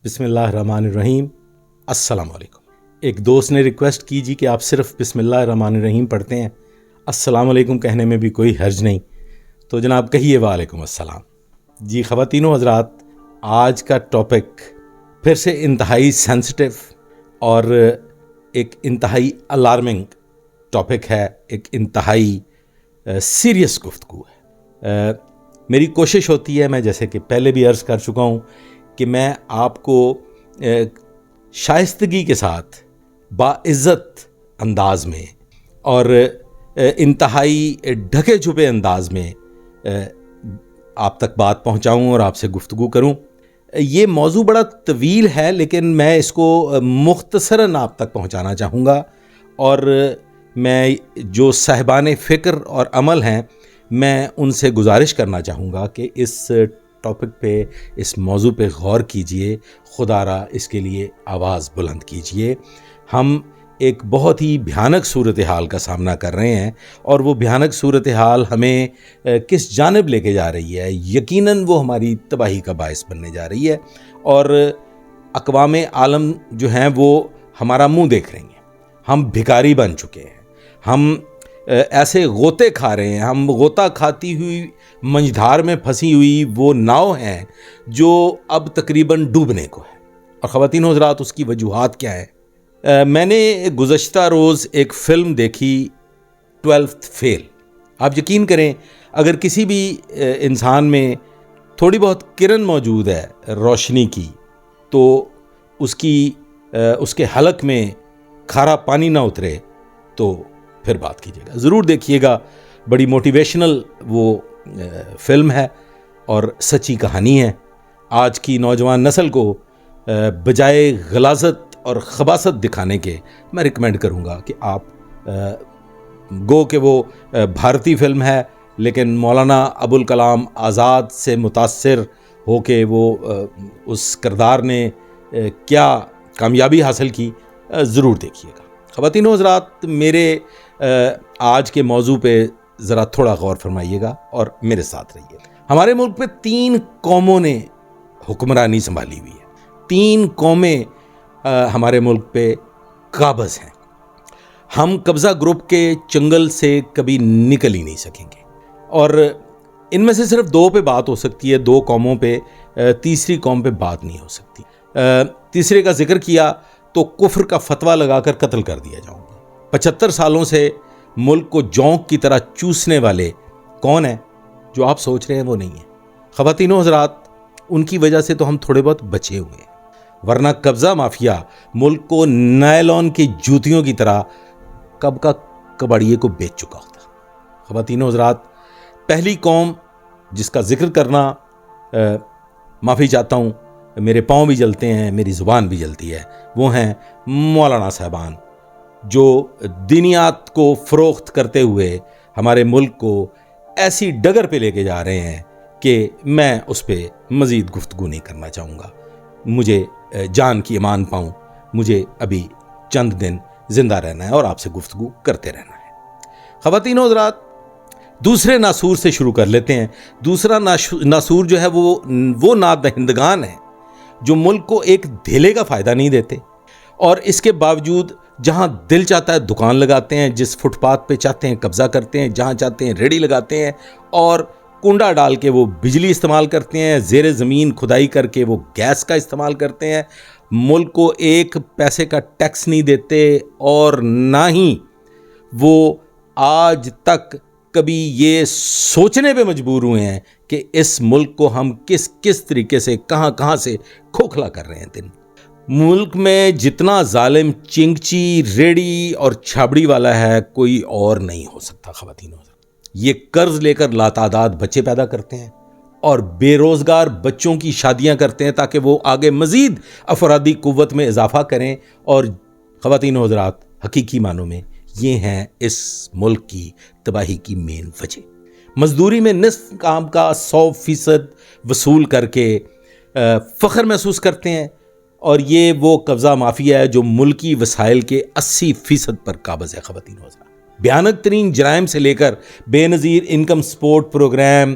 بسم اللہ الرحمن الرحیم. السلام علیکم. ایک دوست نے ریکویسٹ کی جی کہ آپ صرف بسم اللہ الرحمن الرحیم پڑھتے ہیں, السلام علیکم کہنے میں بھی کوئی حرج نہیں, تو جناب کہیے وعلیکم السلام. جی خواتین و حضرات, آج کا ٹاپک پھر سے انتہائی سینسٹیو اور ایک انتہائی الارمنگ ٹاپک ہے, ایک انتہائی سیریس گفتگو ہے. میری کوشش ہوتی ہے, میں جیسے کہ پہلے بھی عرض کر چکا ہوں, کہ میں آپ کو شائستگی کے ساتھ باعزت انداز میں اور انتہائی ڈھکے چھپے انداز میں آپ تک بات پہنچاؤں اور آپ سے گفتگو کروں. یہ موضوع بڑا طویل ہے, لیکن میں اس کو مختصراً آپ تک پہنچانا چاہوں گا, اور میں جو صاحبان فکر اور عمل ہیں میں ان سے گزارش کرنا چاہوں گا کہ اس ٹاپک پہ, اس موضوع پہ غور کیجئے, خدا را اس کے لیے آواز بلند کیجئے. ہم ایک بہت ہی بھیانک صورتحال کا سامنا کر رہے ہیں, اور وہ بھیانک صورتحال ہمیں کس جانب لے کے جا رہی ہے, یقیناً وہ ہماری تباہی کا باعث بننے جا رہی ہے, اور اقوام عالم جو ہیں وہ ہمارا منہ دیکھ رہی ہیں. ہم بھکاری بن چکے ہیں, ہم ایسے غوطے کھا رہے ہیں, ہم غوطہ کھاتی ہوئی منجھدار میں پھنسی ہوئی وہ ناؤ ہیں جو اب تقریباً ڈوبنے کو ہے. اور خواتین و حضرات, اس کی وجوہات کیا ہیں؟ میں نے گزشتہ روز ایک فلم دیکھی, 12th فیل. آپ یقین کریں, اگر کسی بھی انسان میں تھوڑی بہت کرن موجود ہے روشنی کی, تو اس کے حلق میں کھارا پانی نہ اترے تو پھر بات کیجیے گا. ضرور دیکھیے گا, بڑی موٹیویشنل وہ فلم ہے اور سچی کہانی ہے. آج کی نوجوان نسل کو بجائے غلاظت اور خباثت دکھانے کے میں ریکمینڈ کروں گا کہ آپ گو کہ وہ بھارتی فلم ہے, لیکن مولانا ابوالکلام آزاد سے متاثر ہو کے وہ اس کردار نے کیا کامیابی حاصل کی, ضرور دیکھیے گا. خواتین و حضرات, میرے آج کے موضوع پہ ذرا تھوڑا غور فرمائیے گا اور میرے ساتھ رہیے. ہمارے ملک پہ 3 قوموں نے حکمرانی سنبھالی ہوئی ہے. 3 قومیں ہمارے ملک پہ قابض ہیں. ہم قبضہ گروپ کے چنگل سے کبھی نکل ہی نہیں سکیں گے, اور ان میں سے صرف 2 پہ بات ہو سکتی ہے, 2 قوموں پہ. تیسری قوم پہ بات نہیں ہو سکتی. تیسرے کا ذکر کیا تو کفر کا فتویٰ لگا کر قتل کر دیا جاؤں گا. 75 سالوں سے ملک کو جونک کی طرح چوسنے والے کون ہیں؟ جو آپ سوچ رہے ہیں وہ نہیں ہیں. خواتین و حضرات, ان کی وجہ سے تو ہم تھوڑے بہت بچے ہوئے ہیں, ورنہ قبضہ مافیا ملک کو نائلون کی جوتیوں کی طرح کب کا کباڑیے کو بیچ چکا ہوتا. خواتین و حضرات, پہلی قوم جس کا ذکر کرنا, معافی چاہتا ہوں, میرے پاؤں بھی جلتے ہیں, میری زبان بھی جلتی ہے, وہ ہیں مولانا صاحبان, جو دینیات کو فروخت کرتے ہوئے ہمارے ملک کو ایسی ڈگر پہ لے کے جا رہے ہیں کہ میں اس پہ مزید گفتگو نہیں کرنا چاہوں گا. مجھے جان کی امان پاؤں, مجھے ابھی چند دن زندہ رہنا ہے اور آپ سے گفتگو کرتے رہنا ہے. خواتین و حضرات, دوسرے ناسور سے شروع کر لیتے ہیں. دوسرا ناسور جو ہے وہ ناد دہندگان ہیں جو ملک کو ایک دھیلے کا فائدہ نہیں دیتے, اور اس کے باوجود جہاں دل چاہتا ہے دکان لگاتے ہیں, جس فٹ پاتھ پہ چاہتے ہیں قبضہ کرتے ہیں, جہاں چاہتے ہیں ریڑھی لگاتے ہیں, اور کنڈا ڈال کے وہ بجلی استعمال کرتے ہیں, زیر زمین کھدائی کر کے وہ گیس کا استعمال کرتے ہیں. ملک کو ایک پیسے کا ٹیکس نہیں دیتے, اور نہ ہی وہ آج تک کبھی یہ سوچنے پہ مجبور ہوئے ہیں کہ اس ملک کو ہم کس طریقے سے کہاں سے کھوکھلا کر رہے ہیں. ملک میں جتنا ظالم چنگچی, ریڑی اور چھابڑی والا ہے کوئی اور نہیں ہو سکتا. خواتین و حضرات, یہ قرض لے کر لاتعداد بچے پیدا کرتے ہیں اور بے روزگار بچوں کی شادیاں کرتے ہیں تاکہ وہ آگے مزید افرادی قوت میں اضافہ کریں. اور خواتین و حضرات, حقیقی معنوں میں یہ ہیں اس ملک کی تباہی کی مین وجہ. مزدوری میں نصف کام کا 100% وصول کر کے فخر محسوس کرتے ہیں, اور یہ وہ قبضہ مافیا ہے جو ملکی وسائل کے 80% پر قابض ہے. خواتین و حضرات, بھیانک ترین جرائم سے لے کر بے نظیر انکم سپورٹ پروگرام,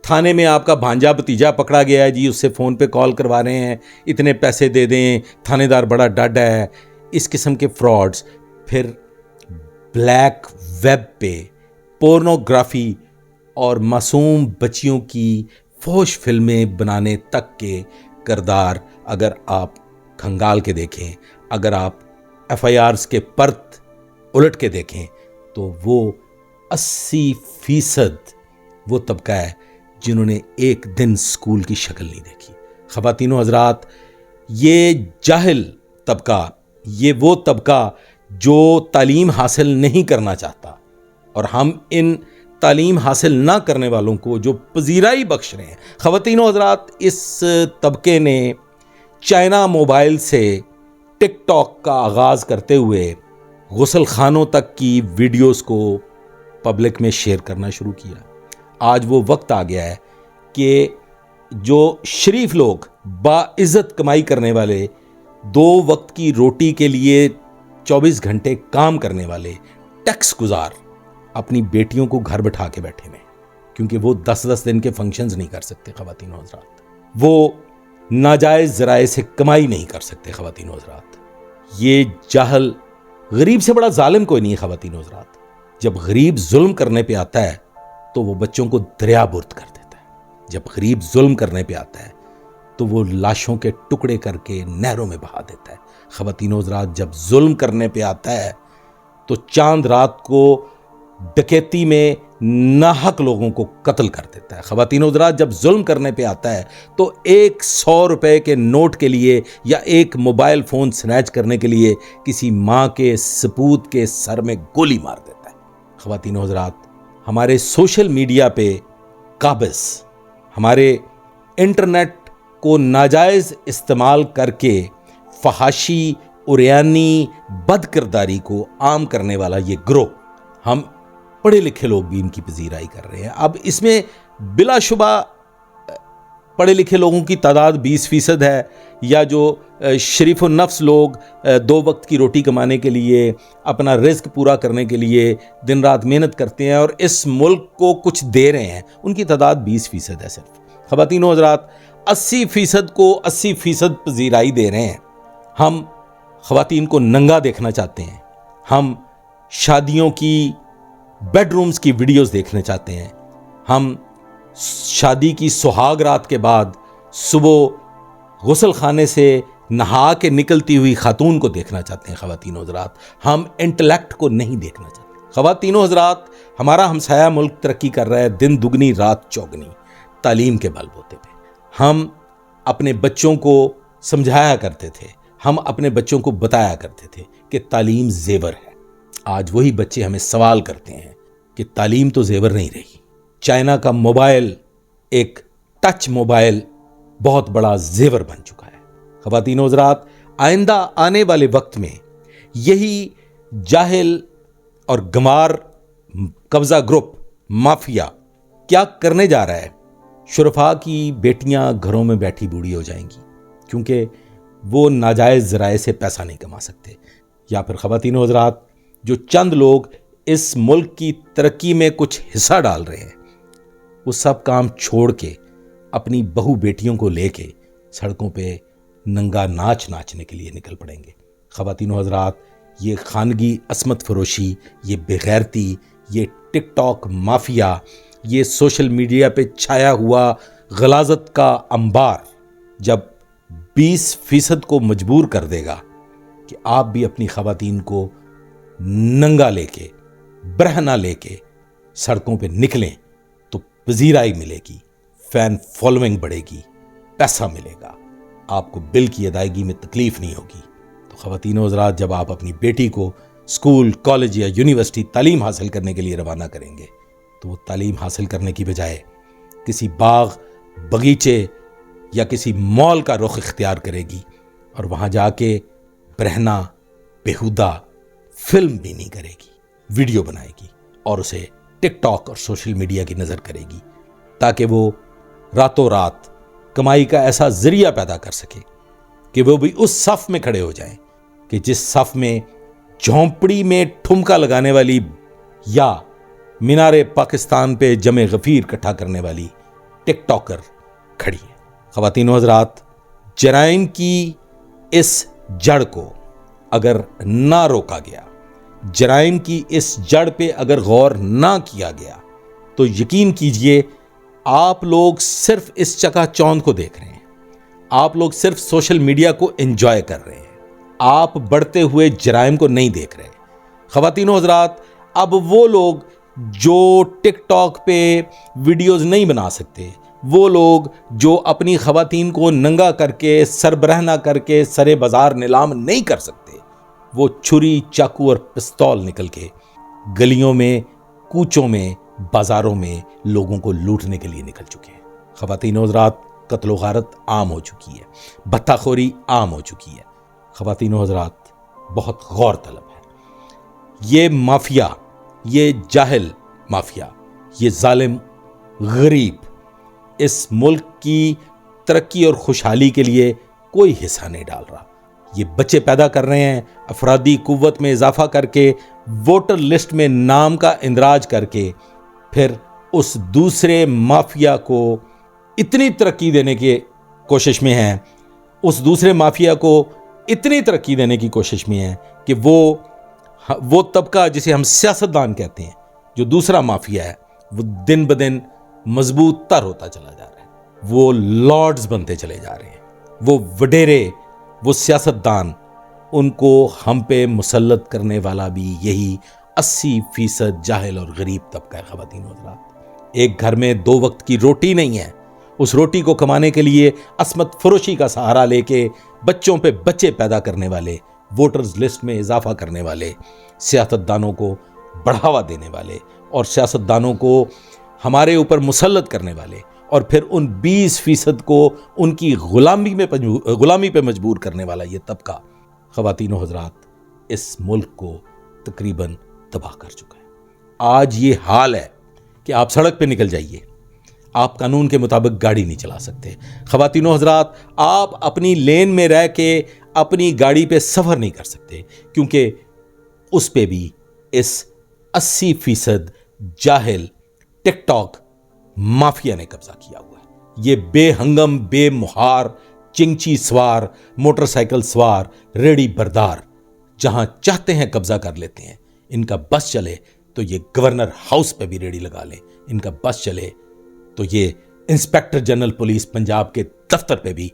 تھانے میں آپ کا بھانجا بھتیجا پکڑا گیا ہے جی، اس سے فون پہ کال کروا رہے ہیں، اتنے پیسے دے دیں، تھانے دار بڑا ڈڈ ہے، اس قسم کے فراڈز. پھر بلیک ویب پہ پورنوگرافی اور معصوم بچیوں کی فحش فلمیں بنانے تک کے کردار اگر آپ کھنگال کے دیکھیں، اگر آپ ایف آئی آرز کے پرت الٹ کے دیکھیں، تو وہ 80% وہ طبقہ ہے جنہوں نے ایک دن سکول کی شکل نہیں دیکھی. خواتین و حضرات، یہ جاہل طبقہ، یہ وہ طبقہ جو تعلیم حاصل نہیں کرنا چاہتا، اور ہم ان تعلیم حاصل نہ کرنے والوں کو جو پذیرائی بخش رہے ہیں. خواتین و حضرات، اس طبقے نے چائنا موبائل سے ٹک ٹاک کا آغاز کرتے ہوئے غسل خانوں تک کی ویڈیوز کو پبلک میں شیئر کرنا شروع کیا. آج وہ وقت آ گیا ہے کہ جو شریف لوگ، باعزت کمائی کرنے والے، 2 وقت کی روٹی کے لیے 24 گھنٹے کام کرنے والے ٹیکس گزار، اپنی بیٹیوں کو گھر بٹھا کے بیٹھے ہوئے، کیونکہ وہ 10 دن کے فنکشنز نہیں کر سکتے. خواتین و حضرات، وہ ناجائز ذرائع سے کمائی نہیں کر سکتے. خواتین و حضرات، یہ جاہل، غریب سے بڑا ظالم کوئی نہیں ہے. خواتین و حضرات، جب غریب ظلم کرنے پہ آتا ہے تو وہ بچوں کو دریا برد کر دیتا ہے. جب غریب ظلم کرنے پہ آتا ہے تو وہ لاشوں کے ٹکڑے کر کے نہروں میں بہا دیتا ہے. خواتین و حضرات، جب ظلم کرنے پہ آتا ہے تو چاند رات کو ڈکیتی میں ناحق لوگوں کو قتل کر دیتا ہے. خواتین و حضرات، جب ظلم کرنے پہ آتا ہے تو 100 روپے کے نوٹ کے لیے یا ایک موبائل فون سنیچ کرنے کے لیے کسی ماں کے سپوت کے سر میں گولی مار دیتا ہے. خواتین و حضرات، ہمارے سوشل میڈیا پہ قابض، ہمارے انٹرنیٹ کو ناجائز استعمال کر کے فحاشی، عریانی، بد کرداری کو عام کرنے والا یہ گروہ، ہم پڑھے لکھے لوگ بھی ان کی پذیرائی کر رہے ہیں. اب اس میں بلا شبہ پڑھے لکھے لوگوں کی تعداد 20% ہے، یا جو شریف النفس لوگ 2 وقت کی روٹی کمانے کے لیے، اپنا رزق پورا کرنے کے لیے دن رات محنت کرتے ہیں اور اس ملک کو کچھ دے رہے ہیں، ان کی تعداد 20% ہے صرف. خواتین و حضرات، 80% کو 80% پذیرائی دے رہے ہیں. ہم خواتین کو ننگا دیکھنا چاہتے ہیں، ہم شادیوں کی بیڈ رومز کی ویڈیوز دیکھنا چاہتے ہیں، ہم شادی کی سہاگ رات کے بعد صبح غسل خانے سے نہا کے نکلتی ہوئی خاتون کو دیکھنا چاہتے ہیں. خواتین و حضرات، ہم انٹلیکٹ کو نہیں دیکھنا چاہتے. خواتین و حضرات، ہمارا ہمسایہ ملک ترقی کر رہا ہے دن دگنی رات چوگنی تعلیم کے بل بوتے پہ. ہم اپنے بچوں کو سمجھایا کرتے تھے، ہم اپنے بچوں کو بتایا کرتے تھے کہ تعلیم زیور ہے. آج وہی بچے ہمیں سوال کرتے ہیں کہ تعلیم تو زیور نہیں رہی. چائنا کا موبائل، ایک ٹچ موبائل، بہت بڑا زیور بن چکا ہے. خواتین و حضرات، آئندہ آنے والے وقت میں یہی جاہل اور گمار قبضہ گروپ، مافیا کیا کرنے جا رہا ہے؟ شرفاء کی بیٹیاں گھروں میں بیٹھی بوڑھی ہو جائیں گی کیونکہ وہ ناجائز ذرائع سے پیسہ نہیں کما سکتے. یا پھر خواتین و حضرات، جو چند لوگ اس ملک کی ترقی میں کچھ حصہ ڈال رہے ہیں، وہ سب کام چھوڑ کے اپنی بہو بیٹیوں کو لے کے سڑکوں پہ ننگا ناچ ناچنے کے لیے نکل پڑیں گے. خواتین و حضرات، یہ خانگی عصمت فروشی، یہ بغیرتی، یہ ٹک ٹاک مافیا، یہ سوشل میڈیا پہ چھایا ہوا غلاظت کا انبار جب 20% کو مجبور کر دے گا کہ آپ بھی اپنی خواتین کو ننگا لے کے، برہنہ لے کے سڑکوں پہ نکلیں، تو پذیرائی ملے گی، فین فالوئنگ بڑھے گی، پیسہ ملے گا، آپ کو بل کی ادائیگی میں تکلیف نہیں ہوگی. تو خواتین و حضرات، جب آپ اپنی بیٹی کو اسکول، کالج یا یونیورسٹی تعلیم حاصل کرنے کے لیے روانہ کریں گے تو وہ تعلیم حاصل کرنے کی بجائے کسی باغ، بغیچے یا کسی مال کا رخ اختیار کرے گی، اور وہاں جا کے برہنہ، بیہودہ فلم بھی نہیں کرے گی، ویڈیو بنائے گی اور اسے ٹک ٹاک اور سوشل میڈیا کی نظر کرے گی، تاکہ وہ راتوں رات کمائی کا ایسا ذریعہ پیدا کر سکے کہ وہ بھی اس صف میں کھڑے ہو جائیں کہ جس صف میں جھونپڑی میں ٹھمکا لگانے والی یا مینار پاکستان پہ جمع غفیر اکٹھا کرنے والی ٹک ٹاکر کھڑی ہے۔ خواتین و حضرات، جرائم کی اس جڑ کو اگر نہ روکا گیا، جرائم کی اس جڑ پہ اگر غور نہ کیا گیا، تو یقین کیجئے آپ لوگ صرف اس چکا چوند کو دیکھ رہے ہیں، آپ لوگ صرف سوشل میڈیا کو انجوائے کر رہے ہیں، آپ بڑھتے ہوئے جرائم کو نہیں دیکھ رہے۔ خواتین و حضرات، اب وہ لوگ جو ٹک ٹاک پہ ویڈیوز نہیں بنا سکتے، وہ لوگ جو اپنی خواتین کو ننگا کر کے، سربراہ نہ کر کے سرے بازار نیلام نہیں کر سکتے، وہ چھری، چاقو اور پستول نکل کے گلیوں میں، کوچوں میں، بازاروں میں لوگوں کو لوٹنے کے لیے نکل چکے ہیں۔ خواتین و حضرات، قتل و غارت عام ہو چکی ہے، بھتہ خوری عام ہو چکی ہے۔ خواتین و حضرات، بہت غور طلب ہے، یہ مافیا، یہ جاہل مافیا، یہ ظالم غریب اس ملک کی ترقی اور خوشحالی کے لیے کوئی حصہ نہیں ڈال رہا۔ یہ بچے پیدا کر رہے ہیں، افرادی قوت میں اضافہ کر کے، ووٹر لسٹ میں نام کا اندراج کر کے، پھر اس دوسرے مافیا کو اتنی ترقی دینے کی کوشش میں ہیں، اس دوسرے مافیا کو اتنی ترقی دینے کی کوشش میں ہیں کہ وہ طبقہ جسے ہم سیاستدان کہتے ہیں، جو دوسرا مافیا ہے، وہ دن بدن مضبوط تر ہوتا چلا جا رہا ہے، وہ لارڈز بنتے چلے جا رہے ہیں، وہ وڈیرے، وہ سیاستدان، ان کو ہم پہ مسلط کرنے والا بھی یہی 80% جاہل اور غریب طبقہ ہے۔ خواتین و حضرات، ایک گھر میں 2 وقت کی روٹی نہیں ہے، اس روٹی کو کمانے کے لیے عصمت فروشی کا سہارا لے کے بچوں پہ بچے پیدا کرنے والے، ووٹرز لسٹ میں اضافہ کرنے والے، سیاستدانوں کو بڑھاوا دینے والے اور سیاستدانوں کو ہمارے اوپر مسلط کرنے والے، اور پھر ان 20% کو ان کی غلامی پہ مجبور کرنے والا یہ طبقہ، خواتین و حضرات، اس ملک کو تقریباً تباہ کر چکا ہے۔ آج یہ حال ہے کہ آپ سڑک پہ نکل جائیے، آپ قانون کے مطابق گاڑی نہیں چلا سکتے۔ خواتین و حضرات، آپ اپنی لین میں رہ کے اپنی گاڑی پہ سفر نہیں کر سکتے، کیونکہ اس پہ بھی اس 80% جاہل ٹک ٹاک مافیا نے قبضہ کیا ہوا ہے۔ یہ بے ہنگم، بے مہار، چنگچی سوار، موٹر سائیکل سوار، ریڑی بردار جہاں چاہتے ہیں قبضہ کر لیتے ہیں۔ ان کا بس چلے تو یہ گورنر ہاؤس پہ بھی ریڑی لگا لیں، ان کا بس چلے تو یہ انسپیکٹر جنرل پولیس پنجاب کے دفتر پہ بھی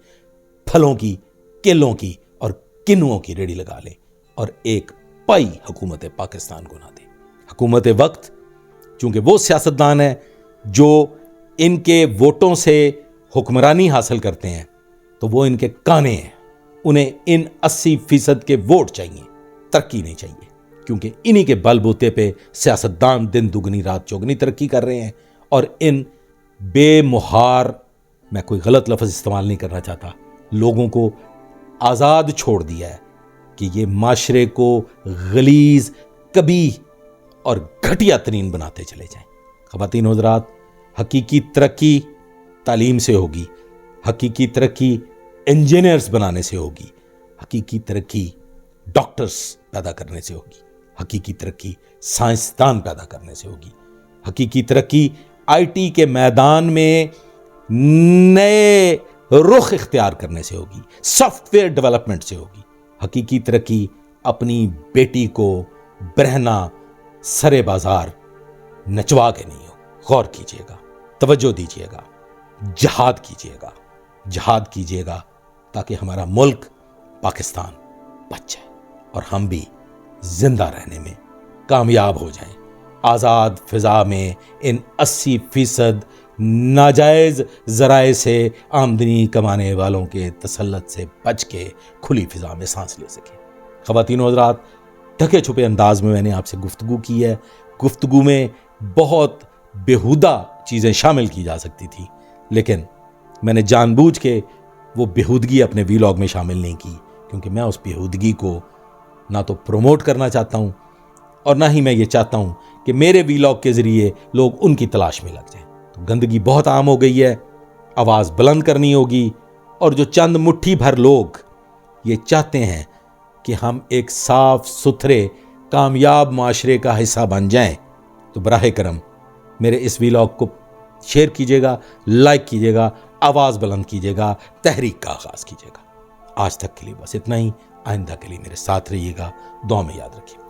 پھلوں کی، کیلوں کی اور کنوؤں کی ریڑی لگا لیں، اور ایک پائی حکومت پاکستان کو نہ دیں۔ حکومت وقت، چونکہ وہ سیاستدان ہیں جو ان کے ووٹوں سے حکمرانی حاصل کرتے ہیں، تو وہ ان کے کانے ہیں، انہیں ان 80% کے ووٹ چاہیے، ترقی نہیں چاہیے، کیونکہ انہی کے بل بوتے پہ سیاستدان دن دگنی رات چوگنی ترقی کر رہے ہیں، اور ان بے مہار، میں کوئی غلط لفظ استعمال نہیں کرنا چاہتا، لوگوں کو آزاد چھوڑ دیا ہے کہ یہ معاشرے کو غلیظ، کبیح اور گھٹیا ترین بناتے چلے جائیں۔ خواتین و حضرات، حقیقی ترقی تعلیم سے ہوگی، حقیقی ترقی انجینئرز بنانے سے ہوگی، حقیقی ترقی ڈاکٹرز پیدا کرنے سے ہوگی، حقیقی ترقی سائنسدان پیدا کرنے سے ہوگی، حقیقی ترقی آئی ٹی کے میدان میں نئے رخ اختیار کرنے سے ہوگی، سافٹ ویئر ڈیولپمنٹ سے ہوگی۔ حقیقی ترقی اپنی بیٹی کو برہنہ سرے بازار نچوا کے نہیں ہو۔ غور کیجئے گا، توجہ دیجئے گا، جہاد کیجئے گا، جہاد کیجئے گا، تاکہ ہمارا ملک پاکستان بچ جائے اور ہم بھی زندہ رہنے میں کامیاب ہو جائیں، آزاد فضا میں ان 80% ناجائز ذرائع سے آمدنی کمانے والوں کے تسلط سے بچ کے کھلی فضا میں سانس لے سکیں۔ خواتین و حضرات، ڈھکے چھپے انداز میں نے آپ سے گفتگو کی ہے۔ گفتگو میں بہت بیہودہ چیزیں شامل کی جا سکتی تھی، لیکن میں نے جان بوجھ کے وہ بیہودگی اپنے ویلاگ میں شامل نہیں کی، کیونکہ میں اس بیہودگی کو نہ تو پروموٹ کرنا چاہتا ہوں، اور نہ ہی میں یہ چاہتا ہوں کہ میرے ویلاگ کے ذریعے لوگ ان کی تلاش میں لگ جائیں۔ تو گندگی بہت عام ہو گئی ہے، آواز بلند کرنی ہوگی، اور جو چند مٹھی بھر لوگ یہ چاہتے ہیں کہ ہم ایک صاف ستھرے کامیاب معاشرے کا حصہ بن جائیں، تو براہ کرم میرے اس ویلاگ کو شیئر کیجیے گا، لائک کیجیے گا، آواز بلند کیجیے گا، تحریک کا آغاز کیجیے گا۔ آج تک کے لیے بس اتنا ہی، آئندہ کے لیے میرے ساتھ رہیے گا، دعا میں یاد رکھیے گا۔